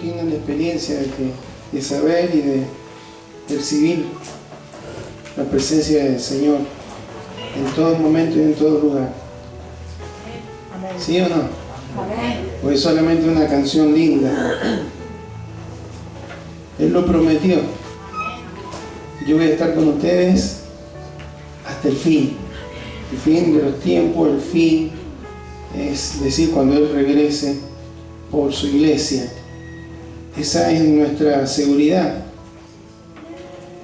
tienen la experiencia de saber y de percibir la presencia del Señor en todo momento y en todo lugar. ¿Sí o no? O es solamente una canción linda. Él lo prometió. Yo voy a estar con ustedes hasta el fin de los tiempos. El fin es decir, cuando Él regrese por su iglesia. Esa es nuestra seguridad.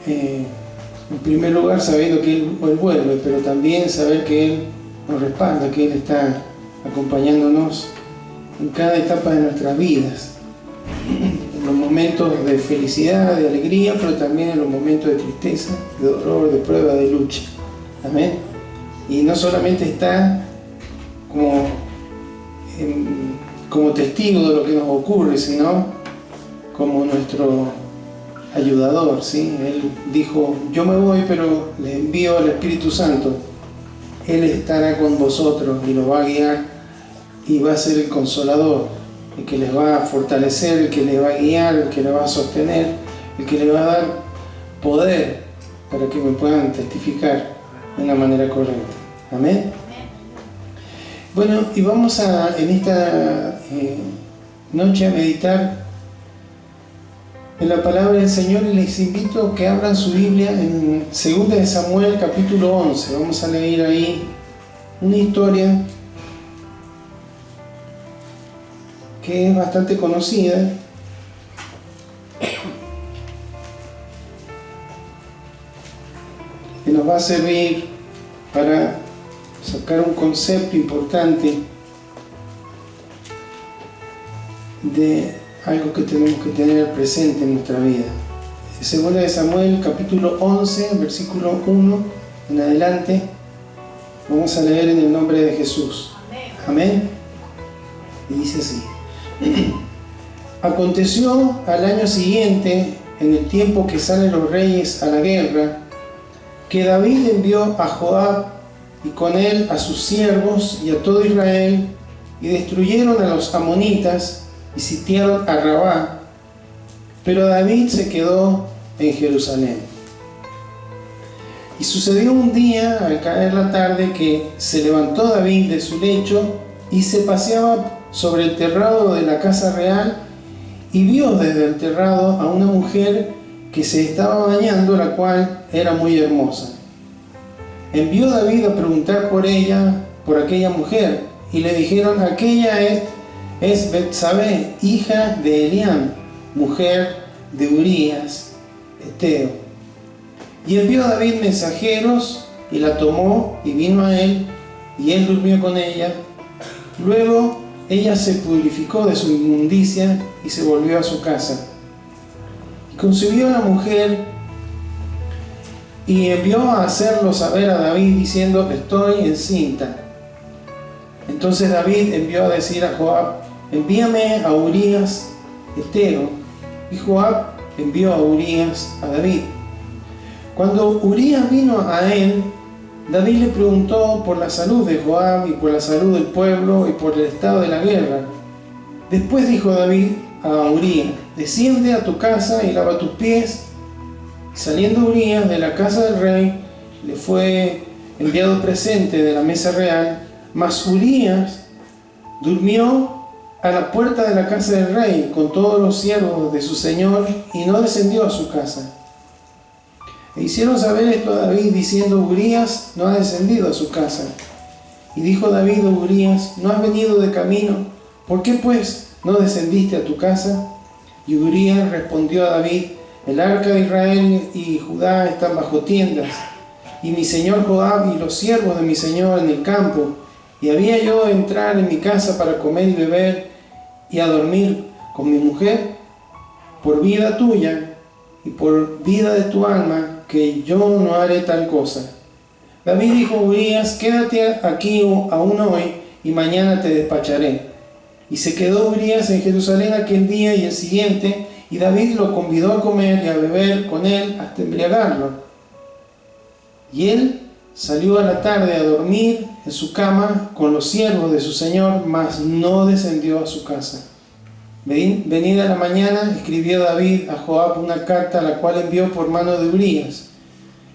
En primer lugar, sabiendo que Él vuelve, pero también saber que Él nos respalda, que Él está acompañándonos en cada etapa de nuestras vidas, en los momentos de felicidad, de alegría, pero también en los momentos de tristeza, de dolor, de prueba, de lucha. Amén. Y no solamente está como testigo de lo que nos ocurre, sino como nuestro ayudador, ¿sí? Él dijo: yo me voy, pero les envío al Espíritu Santo. Él estará con vosotros y los va a guiar y va a ser el consolador, el que les va a fortalecer, el que les va a guiar, el que les va a sostener, el que les va a dar poder para que me puedan testificar de una manera correcta. Amén. Bueno, y vamos en esta noche a meditar en la palabra del Señor, y les invito a que abran su Biblia en 2 de Samuel capítulo 11. Vamos a leer ahí una historia que es bastante conocida, que nos va a servir para sacar un concepto importante de algo que tenemos que tener presente en nuestra vida. Segunda de Samuel capítulo 11, versículo 1 en adelante. Vamos a leer en el nombre de Jesús. Amén. Y dice así: Aconteció al año siguiente, en el tiempo que salen los reyes a la guerra, que David envió a Joab y con él a sus siervos y a todo Israel, y destruyeron a los amonitas y sitiaron a Rabá, pero David se quedó en Jerusalén. Y sucedió un día, al caer la tarde, que se levantó David de su lecho y se paseaba sobre el terrado de la casa real, y vio desde el terrado a una mujer que se estaba bañando, la cual era muy hermosa. Envió David a preguntar por ella, por aquella mujer, y le dijeron: aquella es Betsabé, hija de Eliam, mujer de Urías Heteo. Y envió David mensajeros, y la tomó, y vino a él, y él durmió con ella. Luego ella se purificó de su inmundicia, y se volvió a su casa. Y concibió la mujer, y envió a hacerlo saber a David, diciendo: estoy encinta. Entonces David envió a decir a Joab: envíame a Urías Heteo. Y Joab envió a Urías a David. Cuando Urías vino a él, David le preguntó por la salud de Joab y por la salud del pueblo y por el estado de la guerra. Después dijo David a Urías: desciende a tu casa y lava tus pies. Y saliendo Urías de la casa del rey, le fue enviado presente de la mesa real, mas Urías durmió a la puerta de la casa del rey con todos los siervos de su señor, y no descendió a su casa. E hicieron saber esto a David, diciendo: Urías no ha descendido a su casa. Y dijo David a Urías: ¿no has venido de camino? ¿Por qué pues no descendiste a tu casa? Y Urías respondió a David: el arca de Israel y Judá están bajo tiendas, y mi señor Joab y los siervos de mi señor en el campo, y había yo de entrar en mi casa para comer y beber y a dormir con mi mujer. Por vida tuya y por vida de tu alma, que yo no haré tal cosa. David dijo a Urías: quédate aquí aún hoy, y mañana te despacharé. Y se quedó Urías en Jerusalén aquel día y el siguiente, y David lo convidó a comer y a beber con él hasta embriagarlo. Y él salió a la tarde a dormir en su cama con los siervos de su señor, mas no descendió a su casa. Venida la mañana, escribió David a Joab una carta, la cual envió por mano de Urías.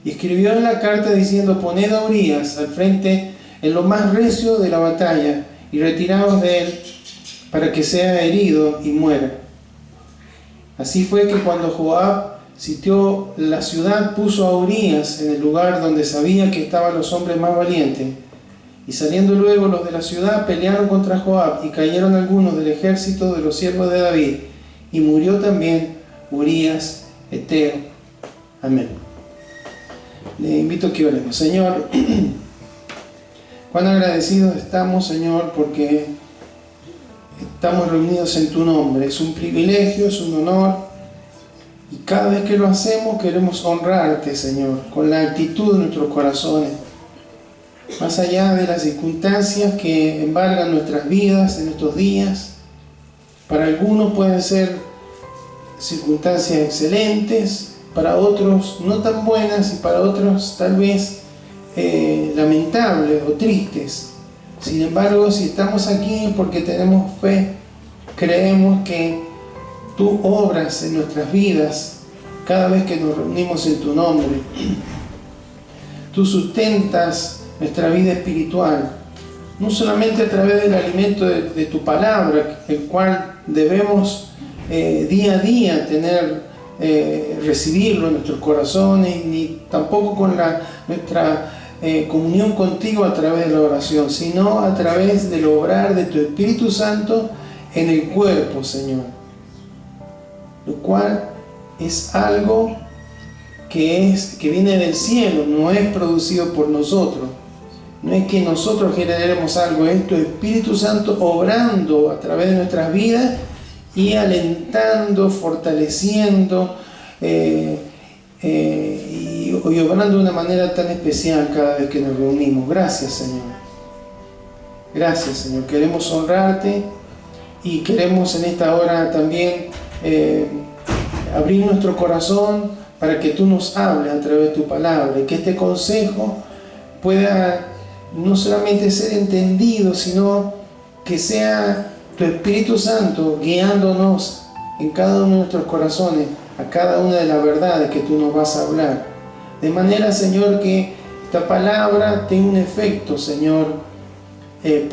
Y escribió en la carta diciendo: poned a Urías al frente en lo más recio de la batalla, y retiraos de él, para que sea herido y muera. Así fue que cuando Joab sitió la ciudad, puso a Urías en el lugar donde sabía que estaban los hombres más valientes. Y saliendo luego los de la ciudad, pelearon contra Joab, y cayeron algunos del ejército de los siervos de David, y murió también Urías heteo. Amén. Le invito a que oremos. Señor, cuán agradecidos estamos, Señor, porque estamos reunidos en tu nombre. Es un privilegio, es un honor, y cada vez que lo hacemos queremos honrarte, Señor, con la actitud de nuestros corazones. Más allá de las circunstancias que embargan nuestras vidas en estos días, para algunos pueden ser circunstancias excelentes, para otros no tan buenas, y para otros tal vez lamentables o tristes. Sin embargo, si estamos aquí es porque tenemos fe, creemos que tú obras en nuestras vidas cada vez que nos reunimos en tu nombre. Tú sustentas nuestra vida espiritual, no solamente a través del alimento de tu palabra, el cual debemos día a día recibirlo en nuestros corazones, ni tampoco con nuestra comunión contigo a través de la oración, sino a través del obrar de tu Espíritu Santo en el cuerpo, Señor, lo cual es algo que viene del cielo, no es producido por nosotros. No es que nosotros generemos algo, es tu Espíritu Santo obrando a través de nuestras vidas y alentando, fortaleciendo y obrando de una manera tan especial cada vez que nos reunimos. Gracias, Señor. Gracias, Señor. Queremos honrarte y queremos en esta hora también abrir nuestro corazón para que tú nos hables a través de tu palabra, y que este consejo pueda no solamente ser entendido, sino que sea tu Espíritu Santo guiándonos en cada uno de nuestros corazones a cada una de las verdades que tú nos vas a hablar. De manera, Señor, que esta palabra tenga un efecto, Señor,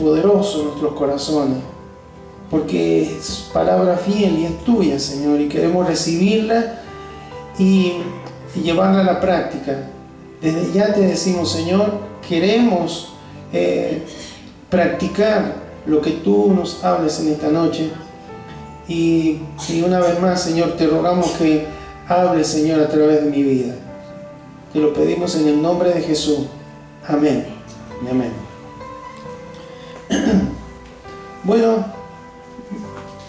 poderoso en nuestros corazones, porque es palabra fiel y es tuya, Señor, y queremos recibirla y llevarla a la práctica. Desde ya te decimos, Señor, queremos practicar lo que tú nos hables en esta noche, y una vez más, Señor, te rogamos que hables, Señor, a través de mi vida. Te lo pedimos en el nombre de Jesús. Amén. Amén. Bueno,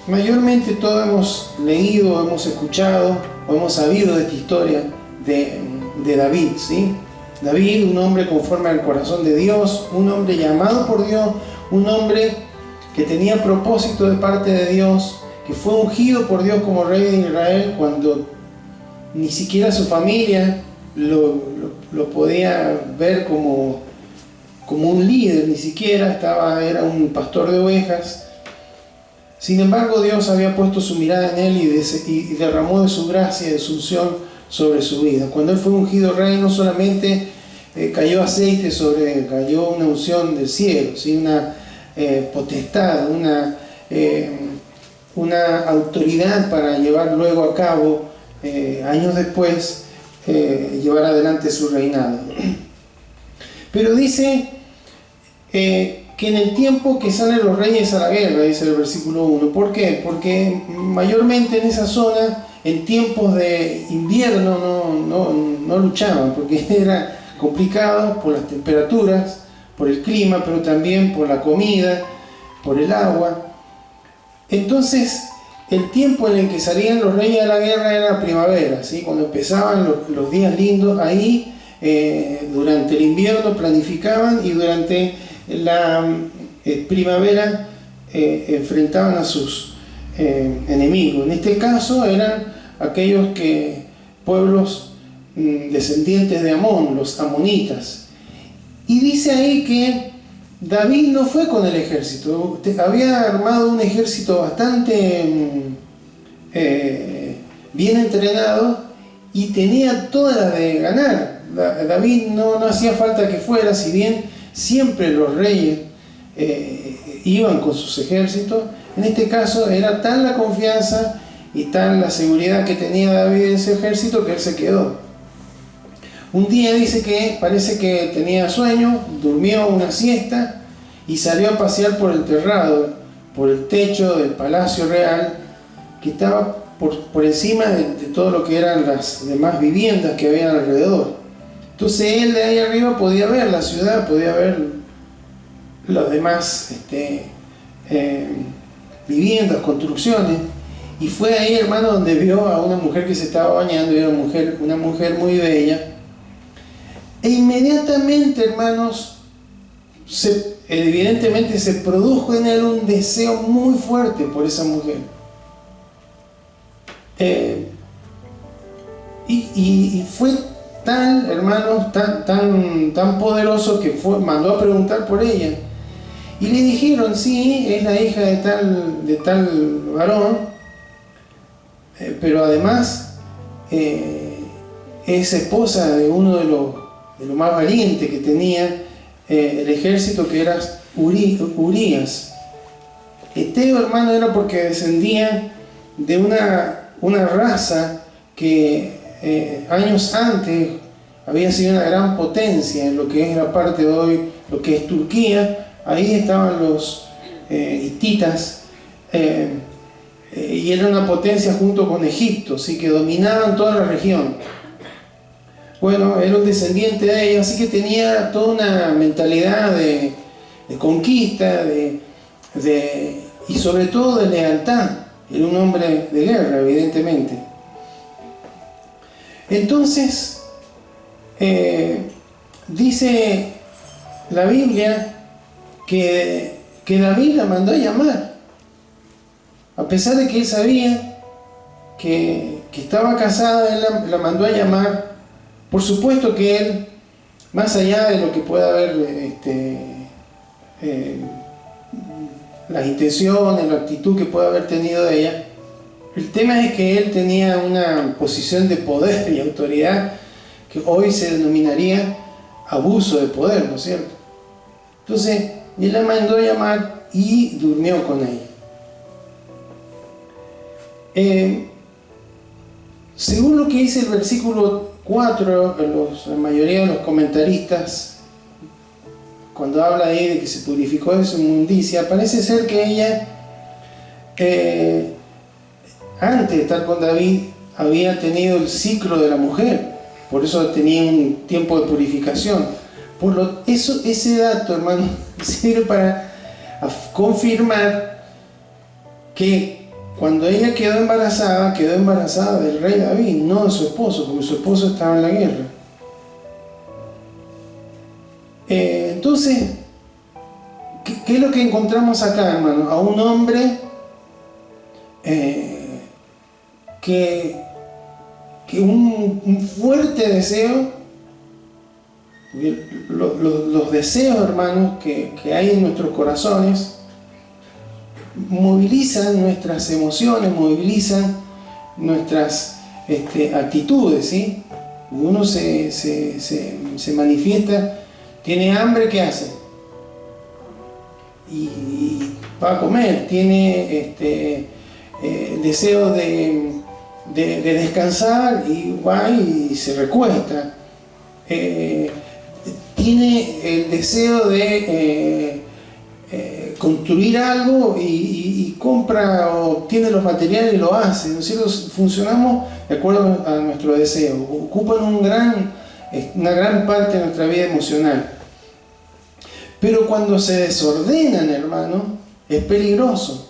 mayormente todos hemos leído, hemos escuchado o hemos sabido de esta historia de David, ¿sí? David, un hombre conforme al corazón de Dios, un hombre llamado por Dios, un hombre que tenía propósito de parte de Dios, que fue ungido por Dios como rey de Israel cuando ni siquiera su familia lo podía ver como un líder, ni siquiera era un pastor de ovejas. Sin embargo, Dios había puesto su mirada en él y derramó de su gracia y de su unción sobre su vida. Cuando él fue ungido rey, no solamente cayó aceite sobre él, cayó una unción del cielo, ¿sí? Una potestad, una autoridad para llevar luego a cabo, años después, llevar adelante su reinado. Pero dice que en el tiempo que salen los reyes a la guerra, dice el versículo 1. ¿Por qué? Porque mayormente en esa zona, en tiempos de invierno, no luchaban, porque era complicado por las temperaturas, por el clima, pero también por la comida, por el agua. Entonces, el tiempo en el que salían los reyes a la guerra era la primavera, ¿sí? Cuando empezaban los días lindos, ahí durante el invierno planificaban, y durante la primavera enfrentaban a sus enemigos. En este caso eran aquellos pueblos descendientes de Amón, los amonitas. Y dice ahí que David no fue con el ejército, había armado un ejército bastante bien entrenado y tenía todas las de ganar. David no hacía falta que fuera, si bien siempre los reyes iban con sus ejércitos. En este caso era tan la confianza y tan la seguridad que tenía David en ese ejército que él se quedó. Un día dice que parece que tenía sueño, durmió una siesta y salió a pasear por el terrado, por el techo del palacio real, que estaba por encima de todo lo que eran las demás viviendas que había alrededor. Entonces él de ahí arriba podía ver la ciudad, podía ver las demás viviendas, construcciones, y fue ahí, hermano, donde vio a una mujer que se estaba bañando, y era una mujer muy bella, e inmediatamente, hermanos, evidentemente se produjo en él un deseo muy fuerte por esa mujer. Y fue tan, hermanos, tan poderoso que mandó a preguntar por ella. Y le dijeron, sí, es la hija de tal varón, pero además es esposa de uno de los más valientes que tenía el ejército, que era Urías. Eteo, hermano, era porque descendía de una raza que años antes había sido una gran potencia en lo que es la parte de hoy, lo que es Turquía. Ahí estaban los hititas, y era una potencia junto con Egipto, así que dominaban toda la región. Bueno, era un descendiente de ellos, así que tenía toda una mentalidad de conquista, y sobre todo de lealtad. Era un hombre de guerra, evidentemente. Entonces, dice la Biblia que David la mandó a llamar, a pesar de que él sabía que estaba casada. Él la mandó a llamar. Por supuesto que él, más allá de lo que pueda haber las intenciones, la actitud que pueda haber tenido de ella, el tema es que él tenía una posición de poder y autoridad que hoy se denominaría abuso de poder, ¿no es cierto? Entonces él la mandó a llamar y durmió con ella. Según lo que dice el versículo 4, la mayoría de los comentaristas, cuando habla ahí de que se purificó de su inmundicia, parece ser que ella, antes de estar con David, había tenido el ciclo de la mujer, por eso tenía un tiempo de purificación. Ese dato, hermano, sirve para confirmar que cuando ella quedó embarazada del rey David, no de su esposo, porque su esposo estaba en la guerra. Entonces, ¿qué es lo que encontramos acá, hermano? A un hombre que un fuerte deseo, los deseos, hermanos, que hay en nuestros corazones, movilizan nuestras emociones, movilizan nuestras actitudes, ¿sí? Uno se manifiesta, tiene hambre, ¿qué hace? Y va a comer. Tiene deseo de descansar y va y se recuesta. Tiene el deseo de construir algo y compra o obtiene los materiales y lo hace. Nosotros funcionamos de acuerdo a nuestro deseo. Ocupan una gran parte de nuestra vida emocional. Pero cuando se desordenan, hermano, es peligroso.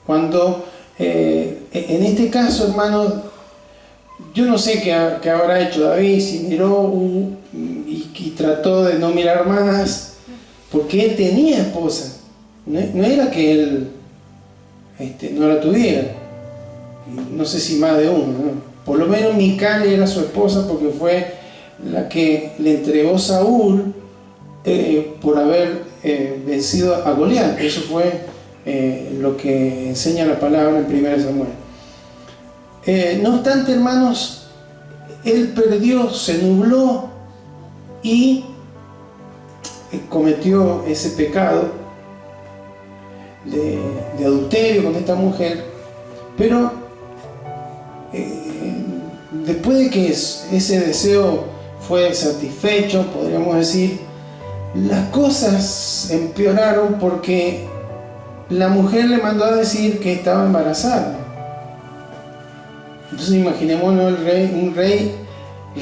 Cuando, en este caso, hermano, yo no sé qué habrá hecho David, si miró y trató de no mirar más, porque él tenía esposa. No era que él no la tuviera. No sé si más de uno, ¿no? Por lo menos Mical era su esposa, porque fue la que le entregó Saúl por haber vencido a Goliat. Eso fue lo que enseña la palabra en 1 Samuel. No obstante, hermanos, él perdió, se nubló y cometió ese pecado de adulterio con esta mujer. Pero después de que ese deseo fue satisfecho, podríamos decir, las cosas empeoraron porque la mujer le mandó a decir que estaba embarazada. Entonces imaginémonos un rey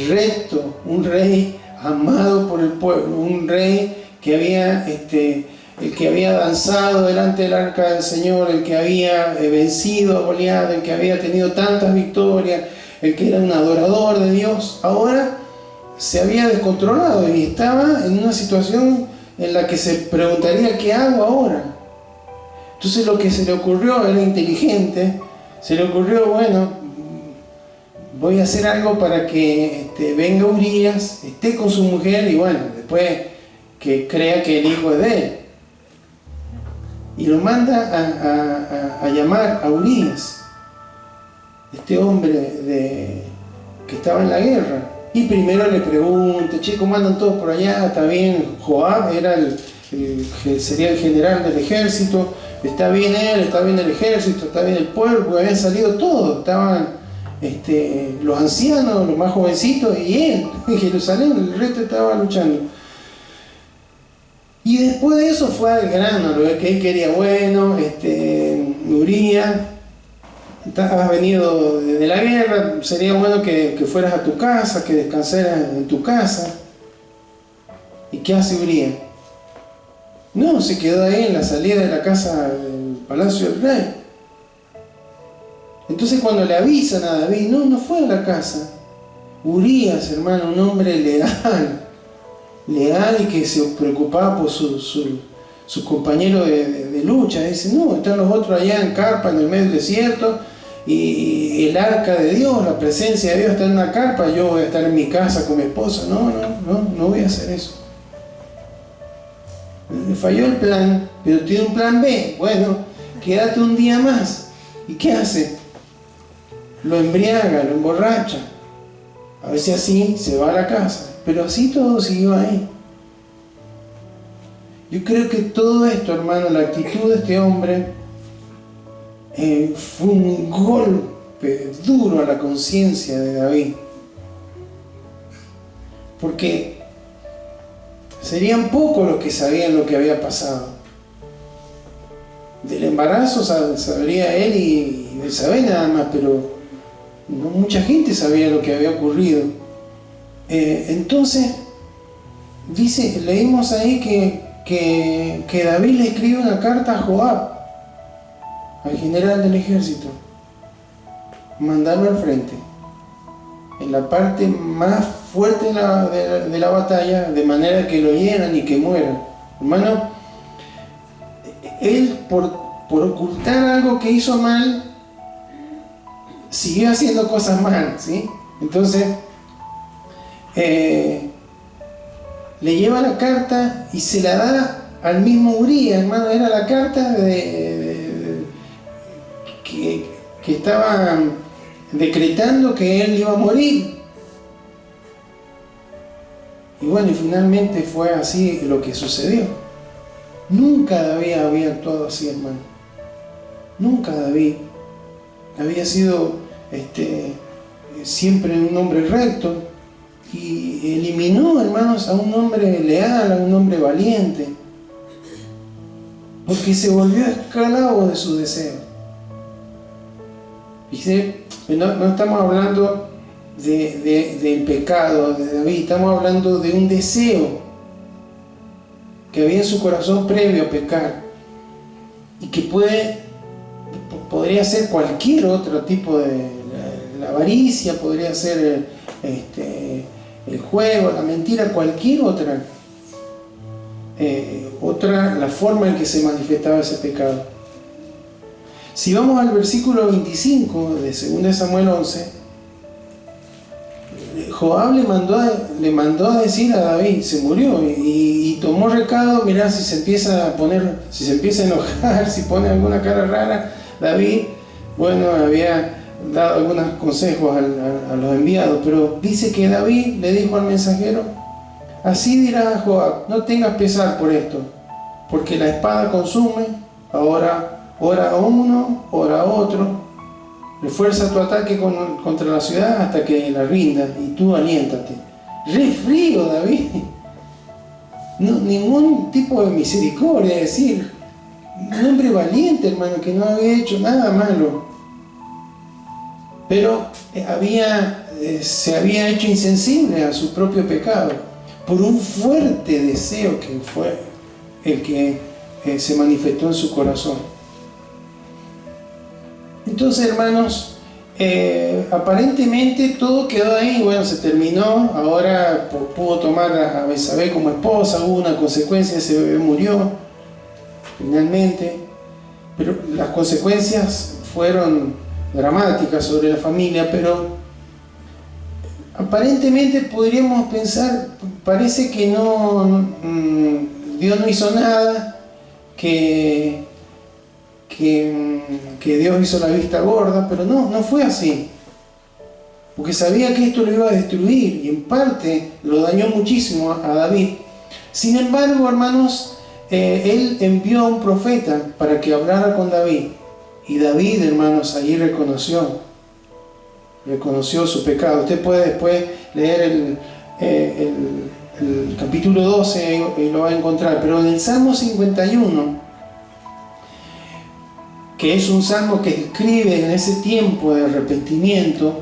recto, un rey amado por el pueblo, un rey que había, el que había danzado delante del arca del Señor, el que había vencido a Goliat, el que había tenido tantas victorias, el que era un adorador de Dios. Ahora se había descontrolado y estaba en una situación en la que se preguntaría: ¿qué hago ahora? Entonces lo que se le ocurrió, era inteligente, se le ocurrió: bueno, voy a hacer algo para que venga Urías, esté con su mujer y bueno, después que crea que el hijo es de él. Y lo manda a llamar a Urías, este hombre que estaba en la guerra. Y primero le pregunta: che, ¿cómo andan todos por allá? ¿Está bien? Joab era sería el general del ejército. ¿Está bien él? ¿Está bien el ejército? ¿Está bien el pueblo? Porque habían salido todos. Estaban los ancianos, los más jovencitos, y él en Jerusalén. El resto estaba luchando. Y después de eso fue al grano, lo que él quería. Bueno, Urías, has venido de la guerra, sería bueno que fueras a tu casa, que descansaras en tu casa. ¿Y qué hace Urías? No, se quedó ahí en la salida de la casa del palacio del rey. Entonces cuando le avisan a David, no fue a la casa. Urías, hermano, un hombre leal y que se preocupaba por su compañero de lucha. Dice: no, están los otros allá en carpa, en el medio del desierto, y el arca de Dios, la presencia de Dios está en una carpa, yo voy a estar en mi casa con mi esposa. No voy a hacer eso. Le falló el plan, pero tiene un plan B. Bueno, quédate un día más. ¿Y qué hace? Lo embriaga, lo emborracha. A veces así se va a la casa, pero así todo siguió ahí. Yo creo que todo esto, hermano, la actitud de este hombre fue un golpe duro a la conciencia de David, porque serían pocos los que sabían lo que había pasado. Del embarazo sabría él y Betsabé nada más, pero no mucha gente sabía lo que había ocurrido. Entonces leímos ahí que David le escribe una carta a Joab, al general del ejército, mandarlo al frente, en la parte más fuerte de la batalla, de manera que lo hieran y que muera. Hermano, él por ocultar algo que hizo mal, siguió haciendo cosas mal, ¿sí? Entonces le lleva la carta y se la da al mismo Urías, hermano. Era la carta que estaba decretando que él iba a morir. Y bueno, y finalmente fue así lo que sucedió. Nunca David había actuado así, hermano. Nunca David había sido siempre un hombre recto, y eliminó, hermanos, a un hombre leal, a un hombre valiente, porque se volvió esclavo de su deseo. Dice, no estamos hablando del pecado de David, estamos hablando de un deseo que había en su corazón previo a pecar, y que podría ser cualquier otro tipo de la avaricia, podría ser el juego, la mentira, cualquier otra, la forma en que se manifestaba ese pecado. Si vamos al versículo 25 de 2 Samuel 11, Joab le mandó a decir a David, se murió, y tomó recado. Mirá, si se empieza a enojar, si pone alguna cara rara, David, bueno, había dado algunos consejos a los enviados, pero dice que David le dijo al mensajero: así dirás a Joab, no tengas pesar por esto, porque la espada consume, ahora ora a uno, ora a otro, refuerza tu ataque contra la ciudad hasta que la rinda, y tú aliéntate. Re frío, David. No, ningún tipo de misericordia, es decir, un hombre valiente, hermano, que no había hecho nada malo, pero se había hecho insensible a su propio pecado por un fuerte deseo que fue el que se manifestó en su corazón. Entonces, hermanos, aparentemente todo quedó ahí. Bueno, se terminó. Ahora pudo tomar a Betsabé como esposa. Hubo una consecuencia, ese bebé murió finalmente, pero las consecuencias fueron dramáticas sobre la familia. Pero aparentemente podríamos pensar, parece que Dios no hizo nada, que Dios hizo la vista gorda, pero no fue así, porque sabía que esto lo iba a destruir, y en parte lo dañó muchísimo a David. Sin embargo, hermanos, él envió a un profeta para que hablara con David, y David, hermanos, allí reconoció su pecado. Usted puede después leer el capítulo 12 y lo va a encontrar, pero en el Salmo 51, que es un salmo que escribe en ese tiempo de arrepentimiento,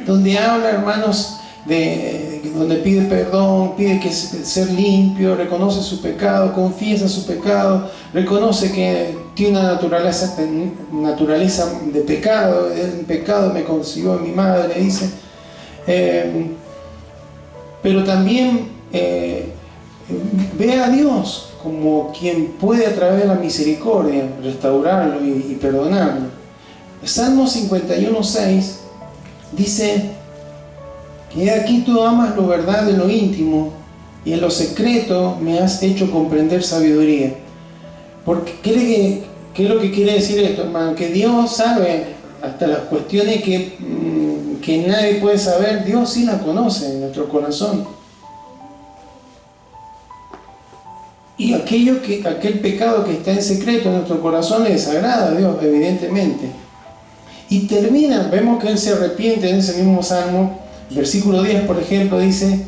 donde habla, hermanos, donde pide perdón, pide que ser limpio, reconoce su pecado, confiesa su pecado, reconoce que tiene una naturaleza de pecado. El pecado me concibió mi madre, dice. Pero también ve a Dios como quien puede, a través de la misericordia, restaurarlo y perdonarlo. El Salmo 51:6 dice que aquí tú amas lo verdad de lo íntimo, y en lo secreto me has hecho comprender sabiduría. Porque, ¿qué es lo que quiere decir esto, hermano? Que Dios sabe hasta las cuestiones que nadie puede saber. Dios sí las conoce en nuestro corazón. Y aquel pecado que está en secreto en nuestro corazón le desagrada a Dios, evidentemente. Y termina, vemos que él se arrepiente en ese mismo salmo. Versículo 10, por ejemplo, dice: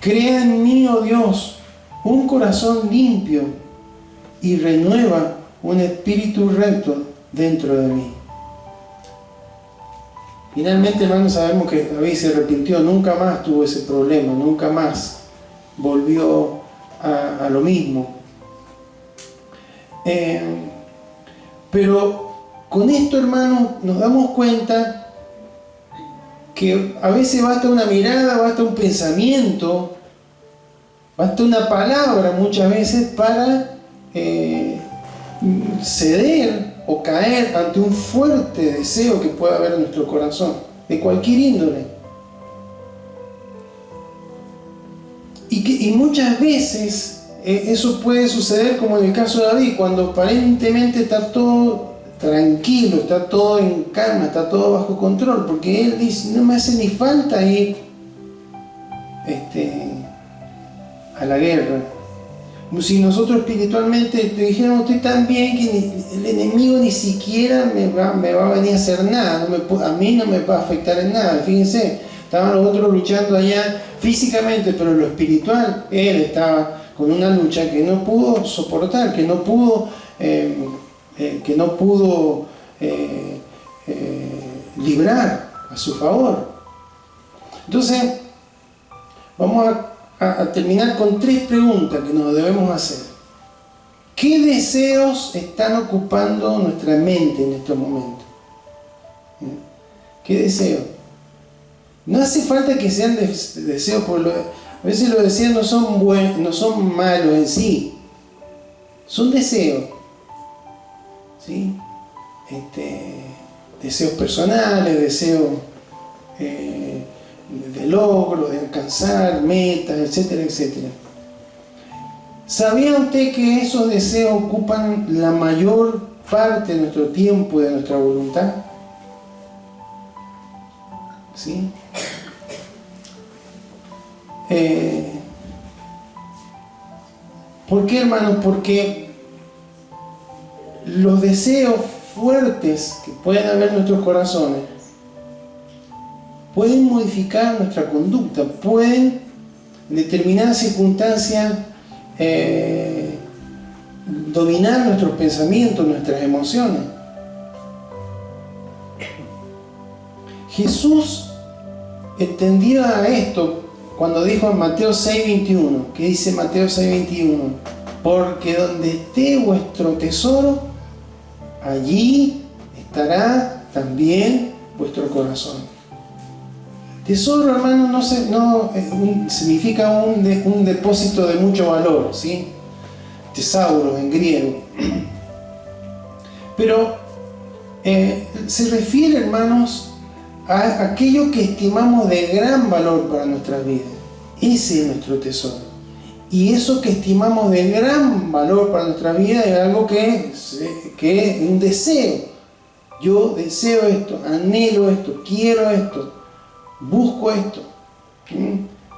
crea en mí, oh Dios, un corazón limpio, y renueva un espíritu recto dentro de mí. Finalmente, hermanos, sabemos que David se arrepintió, nunca más tuvo ese problema, nunca más volvió a lo mismo. Pero con esto, hermanos, nos damos cuenta que a veces basta una mirada, basta un pensamiento, basta una palabra muchas veces para ceder o caer ante un fuerte deseo que pueda haber en nuestro corazón, de cualquier índole. Y muchas veces eso puede suceder, como en el caso de David, cuando aparentemente está todo tranquilo, está todo en calma, está todo bajo control, porque él dice: no me hace ni falta ir a la guerra. Como si nosotros espiritualmente dijéramos: estoy tan bien que el enemigo ni siquiera me va a venir a hacer nada, a mí no me va a afectar en nada. Fíjense, estaban los otros luchando allá físicamente, pero en lo espiritual él estaba con una lucha que no pudo soportar, que no pudo librar a su favor. Entonces, vamos a terminar con 3 preguntas que nos debemos hacer. ¿Qué deseos están ocupando nuestra mente en estos momentos? ¿Qué deseos? No hace falta que sean deseos, a veces los deseos no son malos en sí, son deseos, ¿sí? Deseos personales, deseos de logro, de alcanzar metas, etcétera, etcétera. ¿Sabía usted que esos deseos ocupan la mayor parte de nuestro tiempo y de nuestra voluntad? ¿Sí? ¿Por qué, hermanos? Porque los deseos fuertes que pueden haber en nuestros corazones pueden modificar nuestra conducta, pueden en determinadas circunstancias dominar nuestros pensamientos, nuestras emociones. Jesús entendía esto cuando dijo en Mateo 6:21, que dice Mateo 6:21, porque donde esté vuestro tesoro, allí estará también vuestro corazón. Tesoro, hermano, no significa un depósito de mucho valor, ¿sí? Tesauro en griego. Pero se refiere, hermanos, a aquello que estimamos de gran valor para nuestras vidas. Ese es nuestro tesoro. Y eso que estimamos de gran valor para nuestra vida es algo que es un deseo. Yo deseo esto, anhelo esto, quiero esto, busco esto,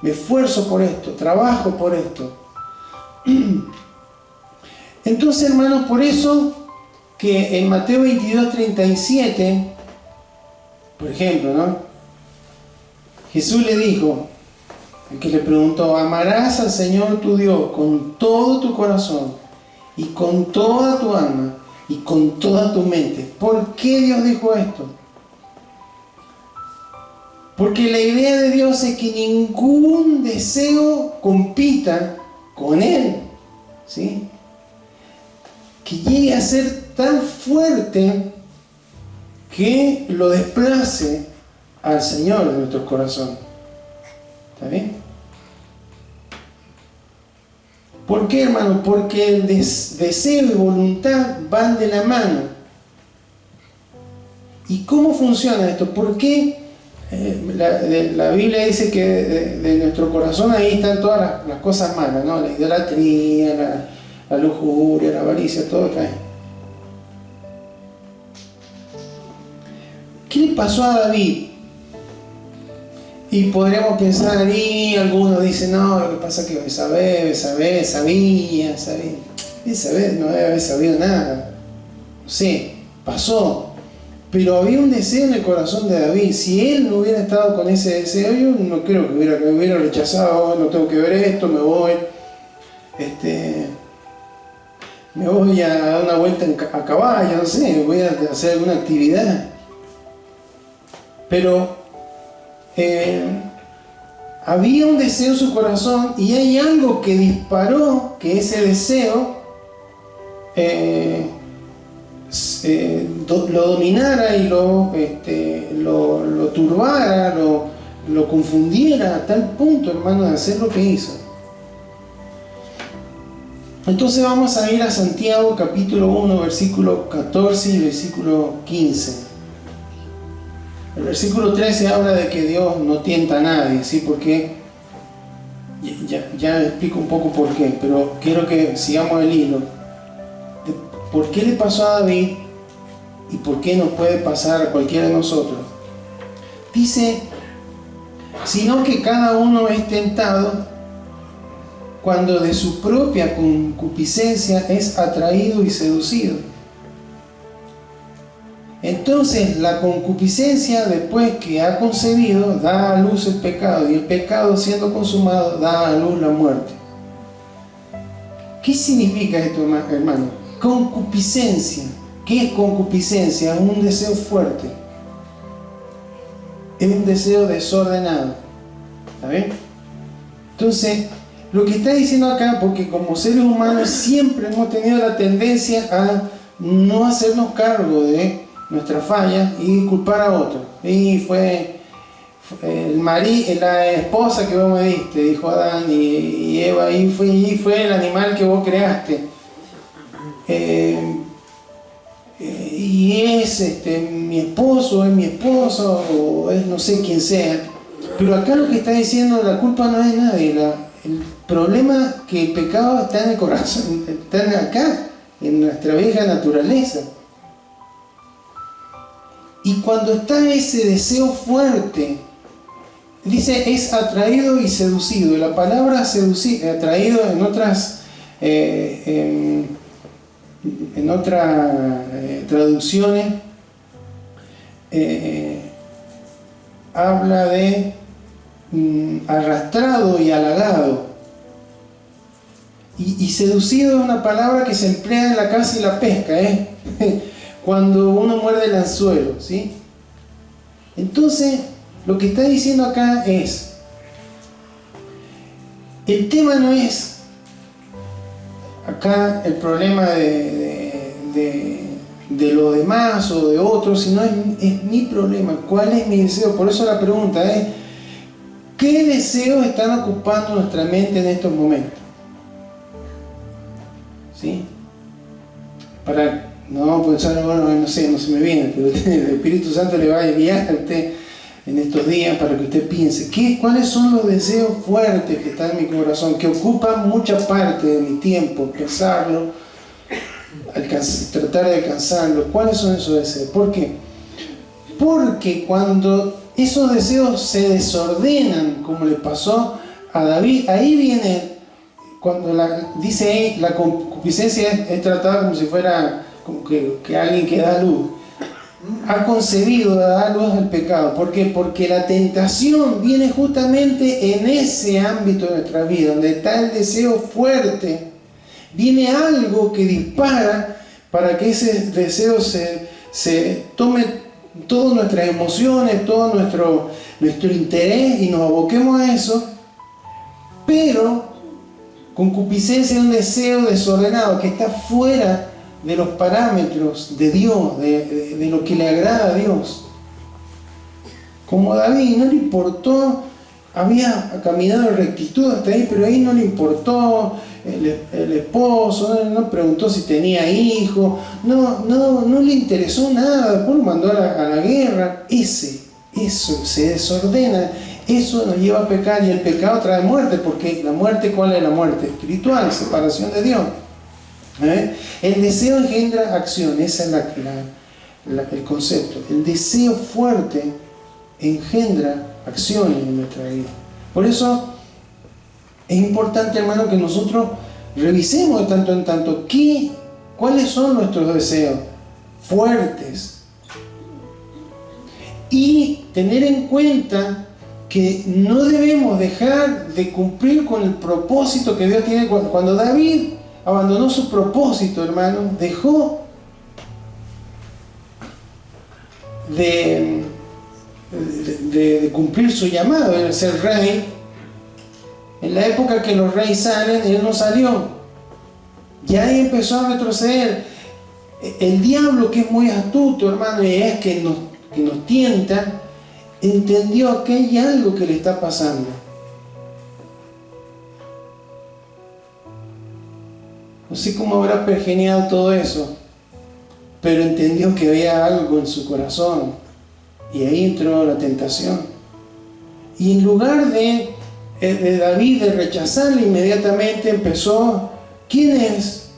me esfuerzo por esto, trabajo por esto. Entonces, hermanos, por eso que en Mateo 22:37, por ejemplo, ¿no? Jesús le dijo, el que le preguntó, amarás al Señor tu Dios con todo tu corazón y con toda tu alma y con toda tu mente. ¿Por qué Dios dijo esto? Porque la idea de Dios es que ningún deseo compita con Él, ¿sí? Que llegue a ser tan fuerte que lo desplace al Señor de nuestros corazones. ¿Está bien? ¿Por qué, hermano? Porque el deseo y voluntad van de la mano. ¿Y cómo funciona esto? ¿Por qué? La Biblia dice que de nuestro corazón ahí están todas las cosas malas, ¿no? La idolatría, la lujuria, la avaricia, todo está ahí. ¿Qué le pasó a David? Y podríamos pensar, y algunos dicen, no, lo que pasa es que Betsabé sabía. Betsabé no debe haber sabido nada. No sé, pasó. Pero había un deseo en el corazón de David. Si él no hubiera estado con ese deseo, yo no creo que hubiera rechazado, no tengo que ver esto, me voy a dar una vuelta a caballo, no sé, voy a hacer alguna actividad. Pero había un deseo en su corazón y hay algo que disparó que ese deseo lo dominara y lo turbara, lo confundiera a tal punto, hermano, de hacer lo que hizo. Entonces vamos a ir a Santiago capítulo 1, versículo 14 y versículo 15. El versículo 13 habla de que Dios no tienta a nadie, ¿sí? Porque ya explico un poco por qué, pero quiero que sigamos el hilo. ¿Por qué le pasó a David y por qué nos puede pasar a cualquiera de nosotros? Dice, sino que cada uno es tentado cuando de su propia concupiscencia es atraído y seducido. Entonces la concupiscencia, después que ha concebido, da a luz el pecado, y el pecado, siendo consumado, da a luz la muerte. ¿Qué significa esto, hermano? Concupiscencia. ¿Qué es concupiscencia? Es un deseo fuerte. Es un deseo desordenado. ¿Está bien? Entonces, lo que está diciendo acá, porque como seres humanos siempre hemos tenido la tendencia a no hacernos cargo de nuestra falla y culpar a otro. Y fue la esposa que vos me diste, dijo Adán, y Eva, y fue el animal que vos creaste. Y es mi esposo, es mi esposa, o es no sé quién sea. Pero acá lo que está diciendo, la culpa no es de nadie. El problema que el pecado está en el corazón, está acá, en nuestra vieja naturaleza. Y cuando está ese deseo fuerte, dice, es atraído y seducido. La palabra seducido, atraído en otras traducciones habla de arrastrado y halagado. Y seducido es una palabra que se emplea en la caza y la pesca, cuando uno muerde el anzuelo, ¿sí? Entonces, lo que está diciendo acá es, el tema no es acá el problema de los demás o de otros, sino es mi problema. ¿Cuál es mi deseo? Por eso la pregunta es, ¿qué deseos están ocupando nuestra mente en estos momentos? ¿Sí? Para no pensar, bueno, no sé, no se me viene, pero el Espíritu Santo le va a guiar a usted en estos días para que usted piense, ¿cuáles son los deseos fuertes que están en mi corazón, que ocupan mucha parte de mi tiempo, pensarlo, tratar de alcanzarlo? ¿Cuáles son esos deseos? ¿Por qué? Porque cuando esos deseos se desordenan, como le pasó a David, ahí viene, cuando dice ahí, la concupiscencia es tratada como si fuera como que alguien que da luz. Ha concebido, da luz al pecado. ¿Por qué? Porque la tentación viene justamente en ese ámbito de nuestra vida, donde está el deseo fuerte. Viene algo que dispara para que ese deseo se tome todas nuestras emociones, todo nuestro interés y nos aboquemos a eso. Pero concupiscencia es un deseo desordenado que está fuera de los parámetros de Dios, de lo que le agrada a Dios. Como David, no le importó, había caminado en rectitud hasta ahí, pero ahí no le importó el esposo, no preguntó si tenía hijos, no le interesó nada, después lo mandó a la guerra. Eso se desordena, eso nos lleva a pecar, y el pecado trae muerte, porque la muerte, ¿cuál es la muerte? Espiritual, separación de Dios. El deseo engendra acción, ese es el concepto. El deseo fuerte engendra acciones en nuestra vida. Por eso es importante, hermano, que nosotros revisemos de tanto en tanto cuáles son nuestros deseos fuertes, y tener en cuenta que no debemos dejar de cumplir con el propósito que Dios tiene. Cuando David abandonó su propósito, hermano, dejó de cumplir su llamado, de ser rey. En la época que los reyes salen, él no salió. Ya ahí empezó a retroceder. El diablo, que es muy astuto, hermano, y es que nos tienta, entendió que hay algo que le está pasando. No sé cómo habrá pergeñado todo eso, pero entendió que había algo en su corazón, y ahí entró la tentación. Y en lugar de David de rechazarle, inmediatamente empezó, ¿quién es?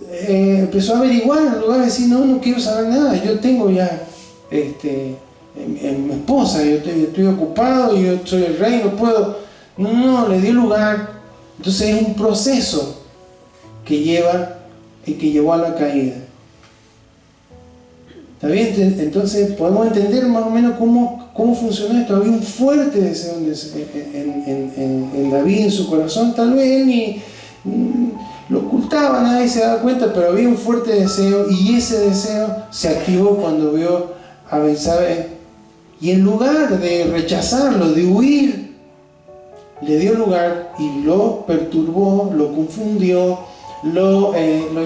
Empezó a averiguar, en lugar de decir, no quiero saber nada, yo tengo ya mi esposa, yo estoy ocupado, yo soy el rey, no puedo. No, le dio lugar. Entonces es un proceso que llevó a la caída. ¿Está bien? Entonces podemos entender más o menos cómo funcionó esto. Había un fuerte deseo en David, en su corazón. Tal vez él ni lo ocultaba, nadie se daba cuenta, pero había un fuerte deseo, y ese deseo se activó cuando vio a Betsabé. Y en lugar de rechazarlo, de huir, le dio lugar y lo perturbó, lo confundió, lo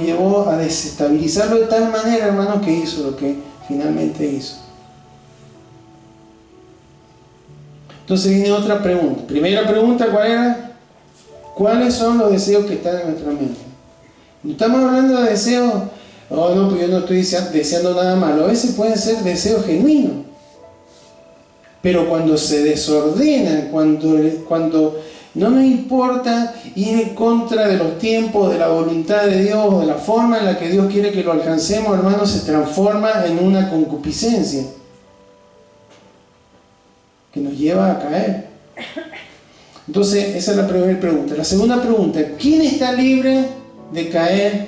llevó a desestabilizarlo de tal manera, hermano, que hizo lo que finalmente hizo. Entonces viene otra pregunta. Primera pregunta, ¿cuál era? ¿Cuáles son los deseos que están en nuestra mente? No estamos hablando de deseos, pues yo no estoy deseando nada malo. A veces pueden ser deseos genuinos. Pero cuando se desordenan, cuando no nos importa ir en contra de los tiempos, de la voluntad de Dios, de la forma en la que Dios quiere que lo alcancemos, hermanos, se transforma en una concupiscencia que nos lleva a caer. Entonces, esa es la primera pregunta. La segunda pregunta: ¿quién está libre de caer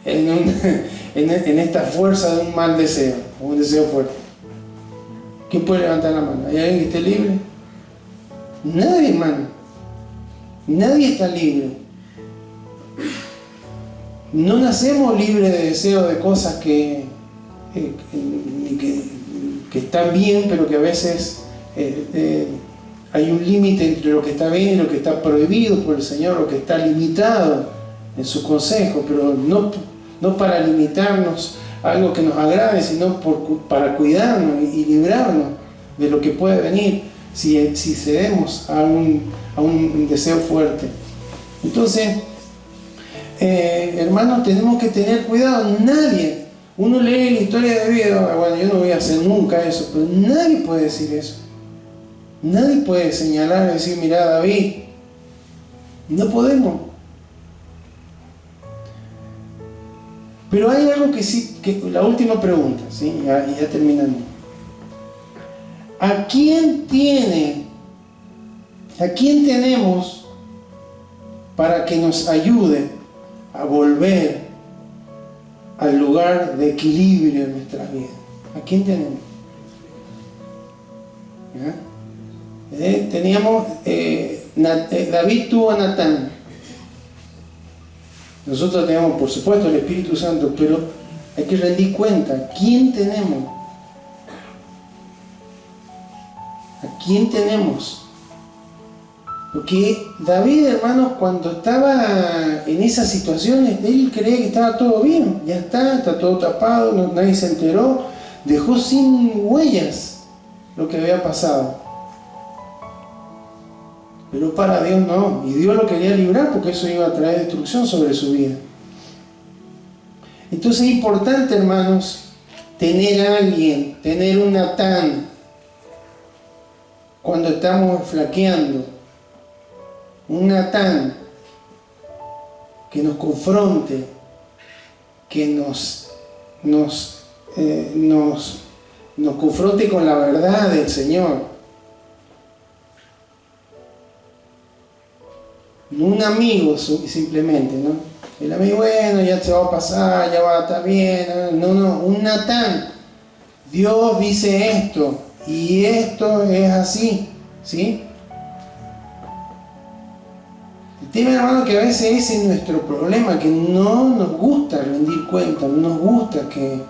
en esta fuerza de un mal deseo, un deseo fuerte? ¿Quién puede levantar la mano? ¿Hay alguien que esté libre? Nadie, hermano. Nadie está libre. No nacemos libres de deseos de cosas que están bien, pero que a veces hay un límite entre lo que está bien y lo que está prohibido por el Señor, lo que está limitado en su consejo, pero no para limitarnos a algo que nos agrade, sino para cuidarnos y librarnos de lo que puede venir si cedemos a un deseo fuerte. Entonces, hermanos, tenemos que tener cuidado. Nadie, uno lee la historia de vida, bueno, yo no voy a hacer nunca eso, pero nadie puede decir eso. Nadie puede señalar y decir, mira, David, no podemos. Pero hay algo que sí, la última pregunta, ¿sí? Ya terminando. ¿A quién tenemos para que nos ayude a volver al lugar de equilibrio en nuestras vidas? ¿A quién tenemos? David tuvo a Natán. Nosotros tenemos, por supuesto, el Espíritu Santo, pero hay que rendir cuenta. ¿Quién tenemos? ¿A quién tenemos? Porque David, hermanos, cuando estaba en esas situaciones, él creía que estaba todo bien. Ya está todo tapado, nadie se enteró. Dejó sin huellas lo que había pasado. Pero para Dios no, y Dios lo quería librar porque eso iba a traer destrucción sobre su vida. Entonces es importante, hermanos, tener a alguien, tener un Natán cuando estamos flaqueando, un Natán que nos confronte, que nos confronte con la verdad del Señor. Un amigo simplemente, ¿no? El amigo, bueno, ya se va a pasar, ya va a estar bien. No, un Natán. Dios dice esto y esto es así, ¿sí? El tema, hermano, que a veces ese es nuestro problema, que no nos gusta rendir cuenta, no nos gusta que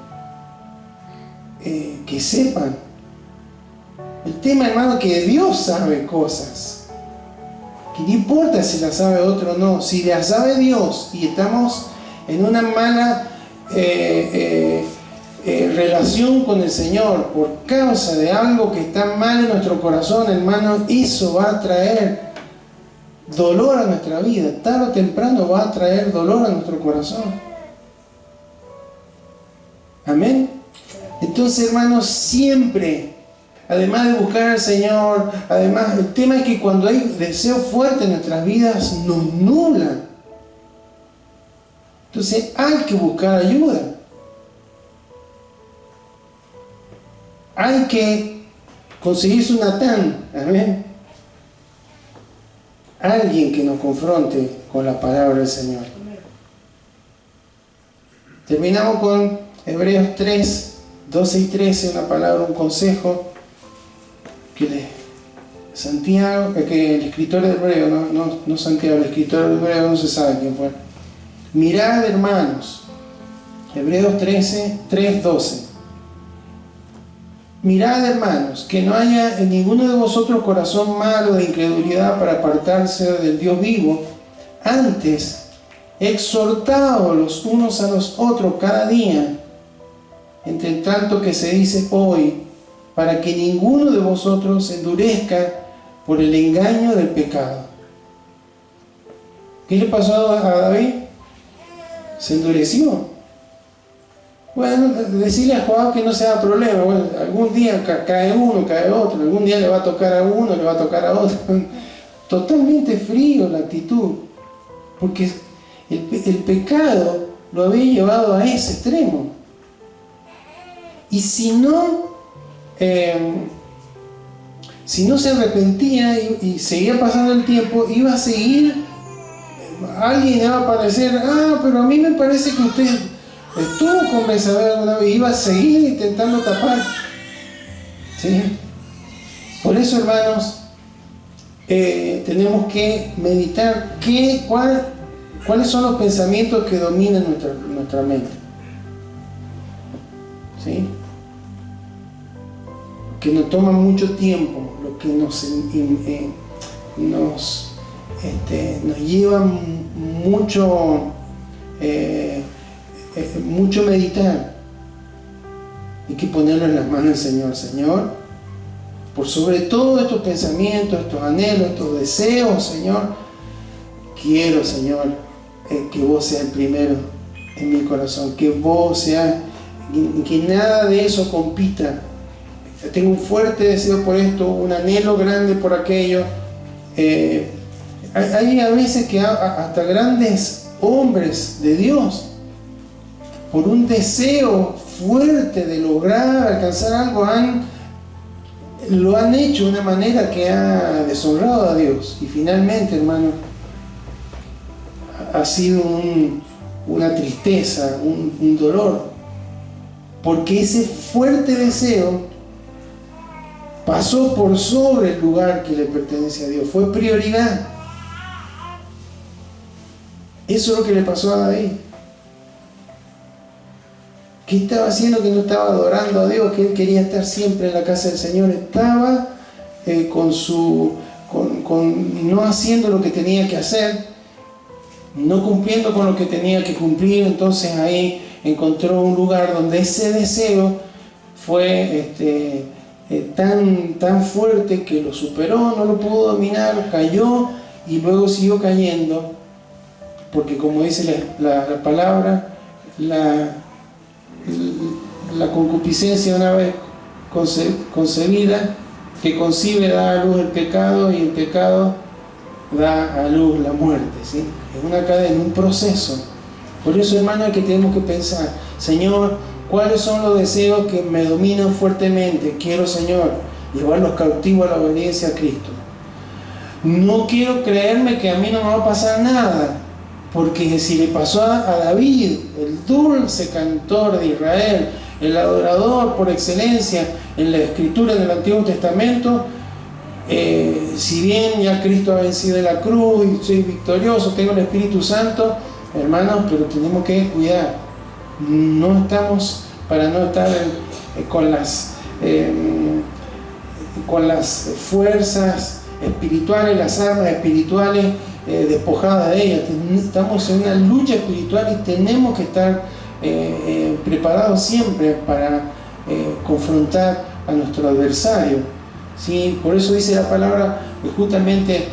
sepan. El tema, hermano, que Dios sabe cosas. Que no importa si la sabe otro o no, si la sabe Dios y estamos en una mala relación con el Señor por causa de algo que está mal en nuestro corazón, hermano, eso va a traer dolor a nuestra vida. Tarde o temprano va a traer dolor a nuestro corazón. Amén. Entonces, hermanos, siempre, además de buscar al Señor, además, el tema es que cuando hay deseo fuerte en nuestras vidas, nos nublan. Entonces hay que buscar ayuda. Hay que conseguir su Natán. Amén. Alguien que nos confronte con la palabra del Señor. Terminamos con Hebreos 3, 12 y 13, una palabra, un consejo que Santiago, que el escritor de Hebreo, no Santiago, el escritor de Hebreo no se sabe quién fue. Mirad, hermanos, Hebreos 3, 12. Mirad, hermanos, que no haya en ninguno de vosotros corazón malo de incredulidad para apartarse del Dios vivo. Antes, exhortaos los unos a los otros cada día, entre tanto que se dice hoy, para que ninguno de vosotros se endurezca por el engaño del pecado. ¿Qué le pasó a David? Se endureció. Bueno, decirle a Joab que no se haga problema. Bueno, algún día cae uno, cae otro, algún día le va a tocar a uno, le va a tocar a otro. Totalmente frío la actitud, porque el pecado lo había llevado a ese extremo. Y si no se arrepentía y seguía pasando el tiempo, iba a seguir, alguien iba a aparecer, pero a mí me parece que usted estuvo con Betsabé alguna vez, iba a seguir intentando tapar. ¿Sí? Por eso, hermanos, tenemos que meditar cuáles son los pensamientos que dominan nuestra mente. ¿Sí? Que nos toma mucho tiempo, lo que nos lleva mucho meditar. Hay que ponerlo en las manos del Señor. Señor, por sobre todo estos pensamientos, estos anhelos, estos deseos, Señor, quiero, Señor, que vos seas el primero en mi corazón, que vos seas, que nada de eso compita. Tengo un fuerte deseo por esto, un anhelo grande por aquello. Hay a veces que hasta grandes hombres de Dios, por un deseo fuerte de lograr alcanzar algo, lo han hecho de una manera que ha deshonrado a Dios. Y finalmente, hermano, ha sido una tristeza, un dolor, porque ese fuerte deseo pasó por sobre el lugar que le pertenece a Dios, fue prioridad. Eso es lo que le pasó a David. ¿Qué estaba haciendo? Que no estaba adorando a Dios, que él quería estar siempre en la casa del Señor. Estaba no haciendo lo que tenía que hacer, no cumpliendo con lo que tenía que cumplir. Entonces ahí encontró un lugar donde ese deseo fue tan fuerte que lo superó, no lo pudo dominar, cayó y luego siguió cayendo, porque como dice la palabra, la concupiscencia, una vez concebida, que concibe, da a luz el pecado, y el pecado da a luz la muerte. ¿Sí? Es una cadena, un proceso. Por eso, hermano, es que tenemos que pensar, Señor, ¿cuáles son los deseos que me dominan fuertemente? Quiero, Señor, llevarlos cautivos a la obediencia a Cristo. No quiero creerme que a mí no me va a pasar nada, porque si le pasó a David, el dulce cantor de Israel, el adorador por excelencia en la Escritura del Antiguo Testamento, si bien ya Cristo ha vencido en la cruz y soy victorioso, tengo el Espíritu Santo, hermanos, pero tenemos que cuidar. No estamos para no estar con las fuerzas espirituales, las armas espirituales despojadas de ellas. Estamos en una lucha espiritual y tenemos que estar preparados siempre para confrontar a nuestro adversario. ¿Sí? Por eso dice la palabra, justamente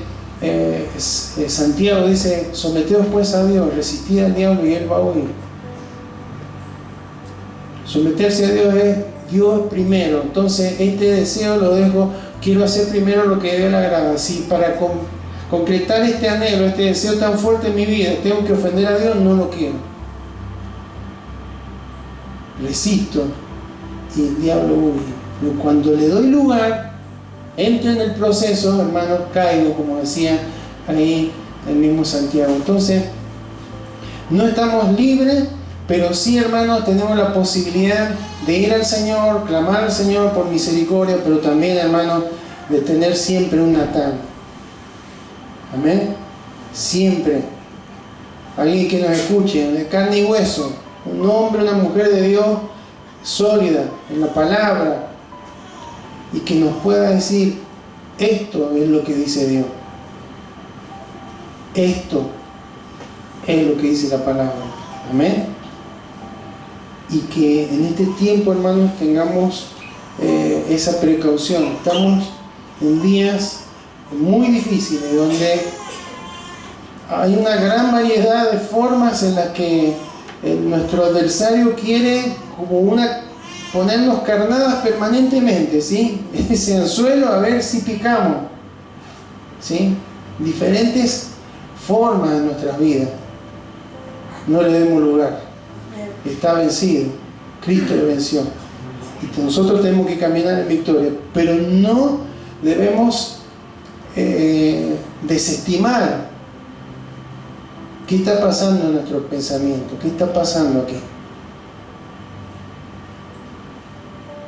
Santiago dice: someteos pues a Dios, resistid al diablo y él va a huir. Someterse a Dios es Dios primero. Entonces este deseo lo dejo, quiero hacer primero lo que a Dios le agrada. Si para concretar este anhelo, este deseo tan fuerte en mi vida, tengo que ofender a Dios, no lo quiero. Resisto y el diablo huye. Pero cuando le doy lugar, entro en el proceso, hermanos, caigo, como decía ahí el mismo Santiago. Entonces, no estamos libres, pero sí, hermanos, tenemos la posibilidad de ir al Señor, clamar al Señor por misericordia, pero también, hermanos, de tener siempre un Natán. Amén. Siempre. Alguien que nos escuche, de carne y hueso, un hombre, una mujer de Dios sólida en la palabra, y que nos pueda decir: esto es lo que dice Dios, esto es lo que dice la palabra. Amén. Y que en este tiempo, hermanos, tengamos esa precaución. Estamos en días muy difíciles, donde hay una gran variedad de formas en las que nuestro adversario quiere como ponernos carnadas permanentemente, ¿sí? Ese anzuelo a ver si picamos, ¿sí? Diferentes formas de nuestras vidas. No le demos lugar. Está vencido. Cristo le venció. Y nosotros tenemos que caminar en victoria, pero no debemos desestimar qué está pasando en nuestros pensamientos, qué está pasando aquí.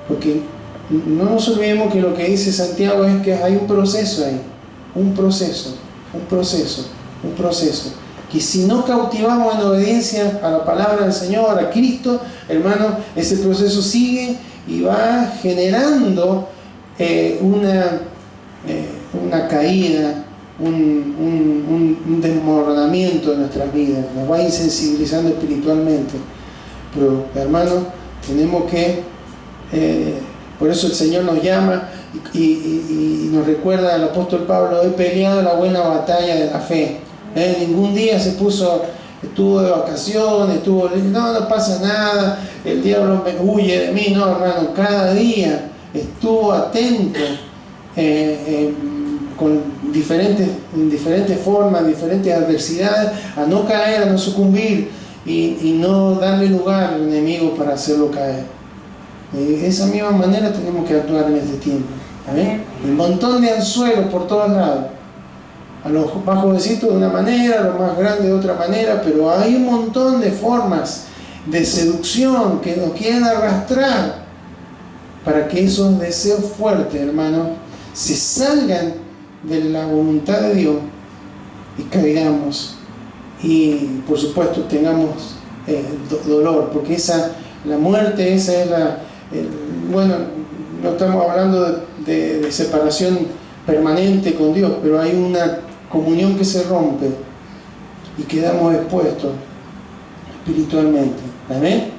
Porque no nos olvidemos que lo que dice Santiago es que hay un proceso ahí, un proceso. Que si no cautivamos en obediencia a la palabra del Señor, a Cristo, hermano, ese proceso sigue y va generando una caída, un desmoronamiento de nuestras vidas, nos va insensibilizando espiritualmente. Pero, hermano, tenemos que, por eso el Señor nos llama y nos recuerda al apóstol Pablo: he peleado la buena batalla de la fe. Ningún día estuvo de vacaciones, no pasa nada, el diablo me huye de mí. No, hermano, cada día estuvo atento con diferentes formas, diferentes adversidades, a no caer, a no sucumbir y no darle lugar al enemigo para hacerlo caer. De esa misma manera tenemos que actuar en este tiempo. ¿Amén? Un montón de anzuelos por todos lados. A los más jovencitos de una manera, a los más grandes de otra manera, pero hay un montón de formas de seducción que nos quieren arrastrar para que esos deseos fuertes, hermano, se salgan de la voluntad de Dios y caigamos y, por supuesto, tengamos dolor, porque la muerte, esa es bueno, no estamos hablando de separación permanente con Dios, pero hay una comunión que se rompe y quedamos expuestos espiritualmente. ¿Amén?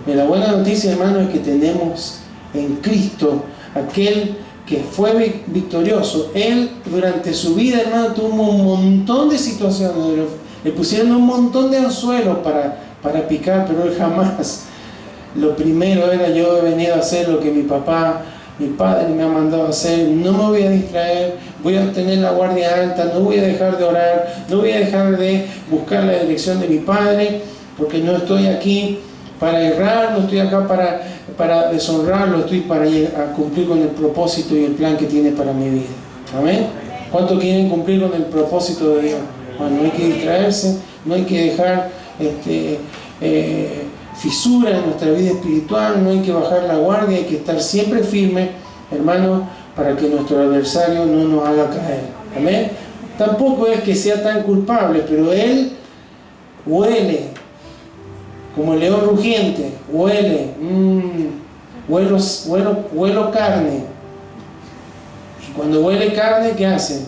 Y la buena noticia, hermano, es que tenemos en Cristo aquel que fue victorioso. Él durante su vida, hermano, tuvo un montón de situaciones, le pusieron un montón de anzuelos para picar, pero él jamás. Lo primero era: yo he venido a hacer lo que mi padre me ha mandado a hacer, no me voy a distraer, voy a tener la guardia alta, no voy a dejar de orar, no voy a dejar de buscar la dirección de mi Padre, porque no estoy aquí para errar, no estoy acá para deshonrarlo, estoy para cumplir con el propósito y el plan que tiene para mi vida. ¿Amén? ¿Cuántos quieren cumplir con el propósito de Dios? Bueno, no hay que distraerse, no hay que dejar fisura en nuestra vida espiritual, no hay que bajar la guardia, hay que estar siempre firme, hermano, para que nuestro adversario no nos haga caer. Amén. Tampoco es que sea tan culpable, pero él huele como el león rugiente, huelo carne. Y cuando huele carne, ¿qué hace?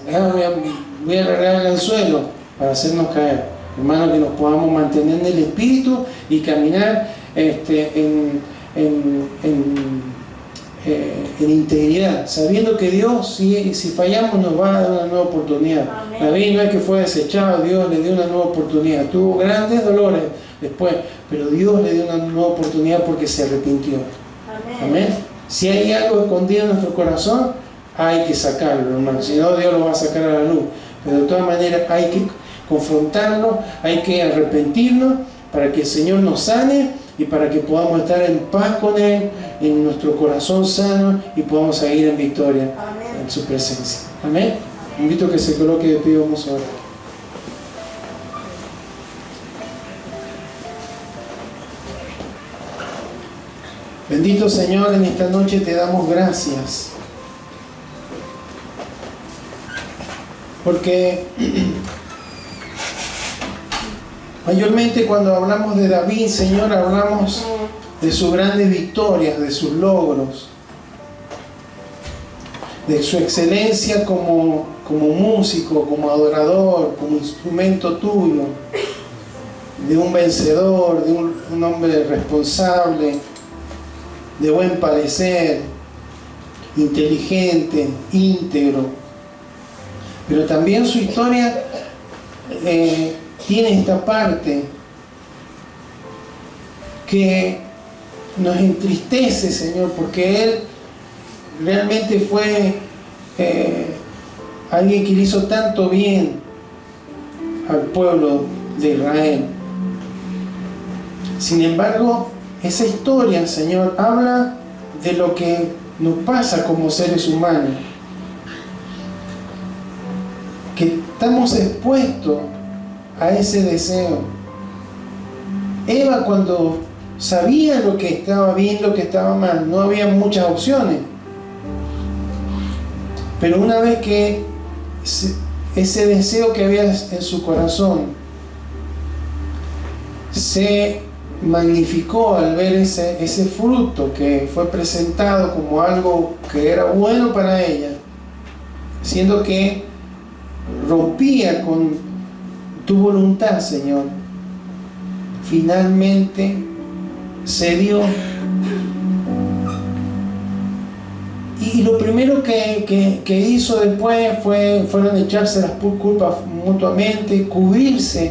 Voy a agarrar el anzuelo para hacernos caer. Hermano, que nos podamos mantener en el espíritu y caminar en integridad, sabiendo que Dios, si fallamos, nos va a dar una nueva oportunidad. Amén. David no es que fue desechado, Dios le dio una nueva oportunidad. Tuvo grandes dolores después, pero Dios le dio una nueva oportunidad porque se arrepintió. Amén. Amén. Si hay algo escondido en nuestro corazón, hay que sacarlo, hermano. Si no, Dios lo va a sacar a la luz. Pero de todas maneras hay que confrontarlo, hay que arrepentirnos para que el Señor nos sane y para que podamos estar en paz con Él, en nuestro corazón sano y podamos seguir en victoria. Amén. En su presencia. Amén. Invito a que se coloque de pie, vamos a orar. Bendito Señor, en esta noche te damos gracias porque mayormente cuando hablamos de David, Señor, hablamos de sus grandes victorias, de sus logros, de su excelencia como músico, como adorador, como instrumento tuyo, de un vencedor, de un hombre responsable, de buen parecer, inteligente, íntegro. Pero también su historia tiene esta parte que nos entristece, Señor, porque Él realmente fue alguien que le hizo tanto bien al pueblo de Israel. Sin embargo, esa historia, Señor, habla de lo que nos pasa como seres humanos, que estamos expuestos a ese deseo. Eva, cuando sabía lo que estaba bien, lo que estaba mal, no había muchas opciones, pero una vez que ese deseo que había en su corazón se magnificó al ver ese fruto que fue presentado como algo que era bueno para ella, siendo que rompía con tu voluntad, Señor, finalmente cedió. Y lo primero que hizo después fueron echarse las culpas mutuamente, cubrirse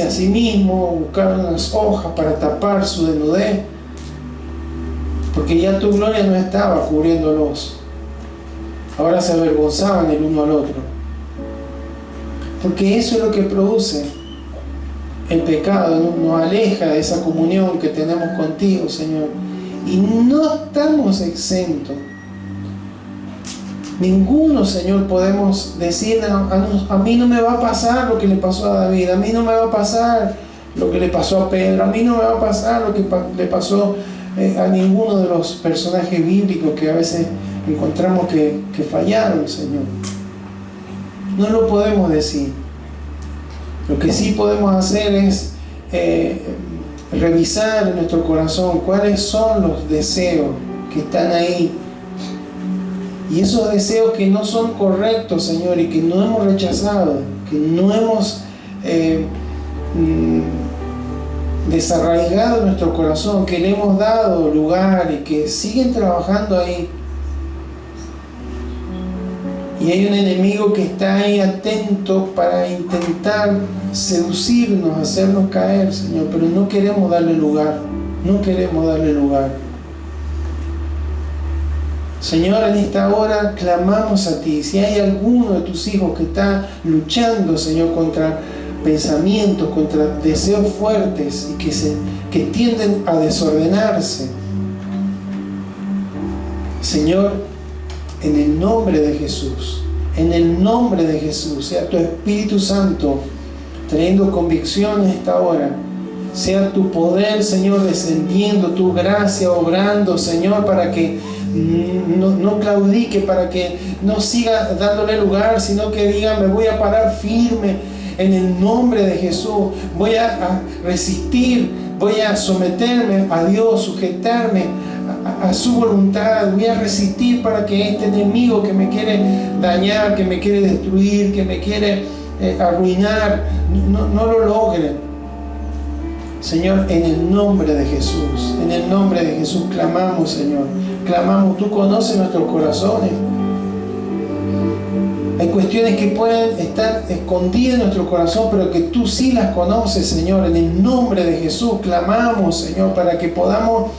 a sí mismo, buscar las hojas para tapar su desnudez, porque ya tu gloria no estaba cubriéndolos. Ahora se avergonzaban el uno al otro, porque eso es lo que produce el pecado, nos aleja de esa comunión que tenemos contigo, Señor. Y no estamos exentos. Ninguno, Señor, podemos decir, a mí no me va a pasar lo que le pasó a David, a mí no me va a pasar lo que le pasó a Pedro, a mí no me va a pasar lo que le pasó a ninguno de los personajes bíblicos que a veces encontramos que fallaron, Señor. No lo podemos decir. Lo que sí podemos hacer es revisar en nuestro corazón cuáles son los deseos que están ahí. Y esos deseos que no son correctos, Señor, y que no hemos rechazado, que no hemos desarraigado en nuestro corazón, que le hemos dado lugar y que siguen trabajando ahí. Y hay un enemigo que está ahí atento para intentar seducirnos, hacernos caer, Señor, pero no queremos darle lugar, no queremos darle lugar. Señor, en esta hora clamamos a ti. Si hay alguno de tus hijos que está luchando, Señor, contra pensamientos, contra deseos fuertes y que tienden a desordenarse, Señor, en el nombre de Jesús, sea tu Espíritu Santo trayendo convicción en esta hora, sea tu poder, Señor, descendiendo, tu gracia obrando, Señor, para que no claudique, para que no siga dándole lugar, sino que diga, me voy a parar firme en el nombre de Jesús, voy a resistir, voy a someterme a Dios, sujetarme a su voluntad, voy a resistir para que este enemigo que me quiere dañar, que me quiere destruir, que me quiere arruinar, no lo logre. Señor, en el nombre de Jesús clamamos, Señor, clamamos. Tú conoces nuestros corazones. Hay cuestiones que pueden estar escondidas en nuestro corazón, pero que tú sí las conoces, Señor. En el nombre de Jesús clamamos, Señor, para que podamos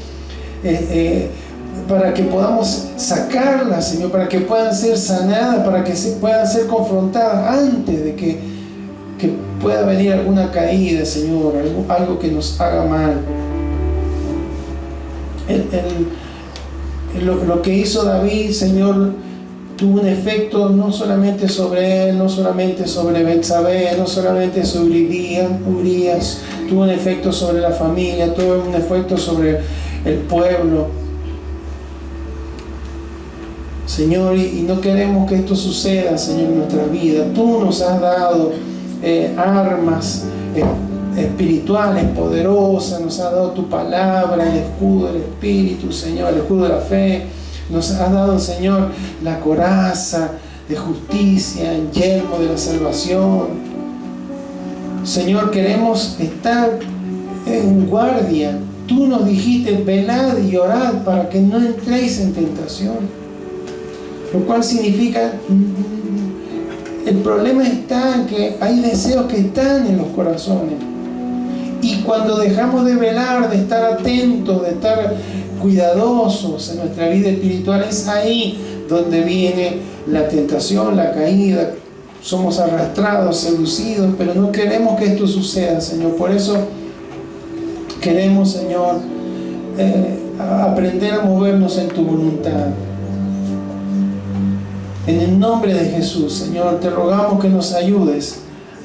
sacarlas, Señor, para que puedan ser sanadas, para que puedan ser confrontadas antes de que pueda venir alguna caída, Señor, algo que nos haga mal. Lo que hizo David, Señor, tuvo un efecto no solamente sobre él, no solamente sobre Betsabé, no solamente sobre Urías, tuvo un efecto sobre la familia, tuvo un efecto sobre el pueblo. Señor, y no queremos que esto suceda, Señor, en nuestras vidas. Tú nos has dado armas espirituales poderosas, nos has dado tu palabra, el escudo del Espíritu, Señor, el escudo de la fe. Nos has dado, Señor, la coraza de justicia, el yelmo de la salvación. Señor, queremos estar en guardia. Tú nos dijiste, velad y orad para que no entréis en tentación. Lo cual significa, el problema está en que hay deseos que están en los corazones. Y cuando dejamos de velar, de estar atentos, de estar cuidadosos en nuestra vida espiritual, es ahí donde viene la tentación, la caída. Somos arrastrados, seducidos, pero no queremos que esto suceda, Señor. Por eso queremos, Señor, aprender a movernos en tu voluntad. En el nombre de Jesús, Señor, te rogamos que nos ayudes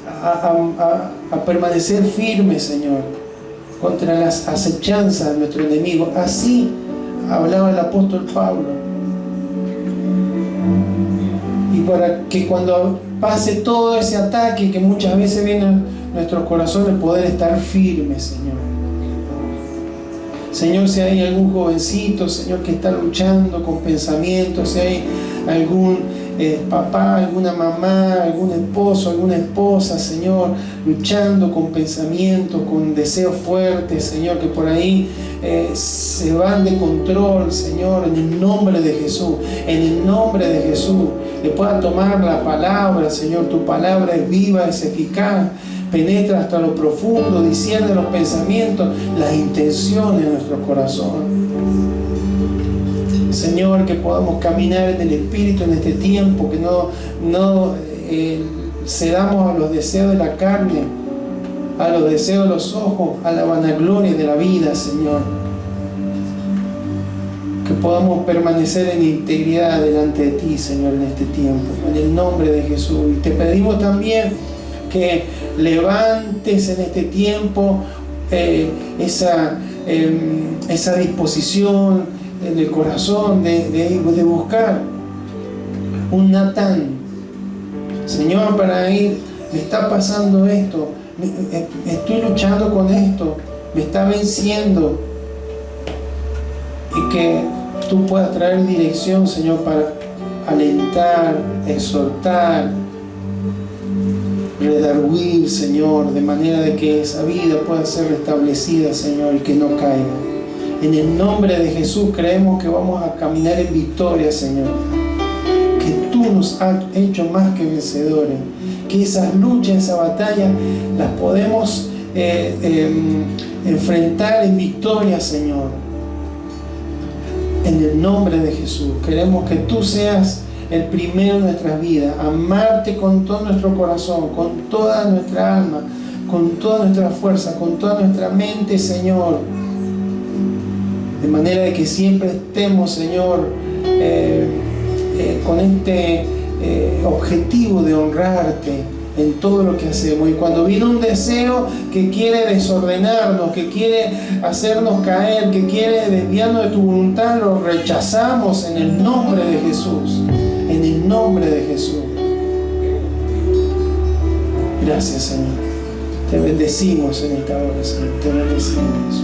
a permanecer firmes, Señor, contra las acechanzas de nuestro enemigo. Así hablaba el apóstol Pablo. Y para que cuando pase todo ese ataque que muchas veces viene a nuestros corazones, poder estar firmes, Señor. Señor, si hay algún jovencito, Señor, que está luchando con pensamientos, si hay algún papá, alguna mamá, algún esposo, alguna esposa, Señor, luchando con pensamientos, con deseos fuertes, Señor, que por ahí se van de control, Señor, en el nombre de Jesús, en el nombre de Jesús, le puedan tomar la palabra, Señor. Tu palabra es viva, es eficaz, penetra hasta lo profundo, discierne los pensamientos, las intenciones de nuestro corazón. Señor, que podamos caminar en el Espíritu en este tiempo, que no cedamos a los deseos de la carne, a los deseos de los ojos, a la vanagloria de la vida, Señor. Que podamos permanecer en integridad delante de ti, Señor, en este tiempo, en el nombre de Jesús. Y te pedimos también que levantes en este tiempo esa disposición en el corazón de buscar un Natán. Señor, para ir, me está pasando esto, estoy luchando con esto, me está venciendo, y que tú puedas traer dirección, Señor, para alentar, exhortar, redarguir, Señor, de manera de que esa vida pueda ser restablecida, Señor, y que no caiga. En el nombre de Jesús creemos que vamos a caminar en victoria, Señor. Que tú nos has hecho más que vencedores. Que esas luchas, esa batalla, las podemos enfrentar en victoria, Señor. En el nombre de Jesús. Queremos que tú seas el primero en nuestras vidas. Amarte con todo nuestro corazón, con toda nuestra alma, con toda nuestra fuerza, con toda nuestra mente, Señor. De manera de que siempre estemos, Señor, con este objetivo de honrarte en todo lo que hacemos. Y cuando viene un deseo que quiere desordenarnos, que quiere hacernos caer, que quiere desviarnos de tu voluntad, lo rechazamos en el nombre de Jesús. En el nombre de Jesús. Gracias, Señor. Te bendecimos en esta hora, Señor. Te bendecimos.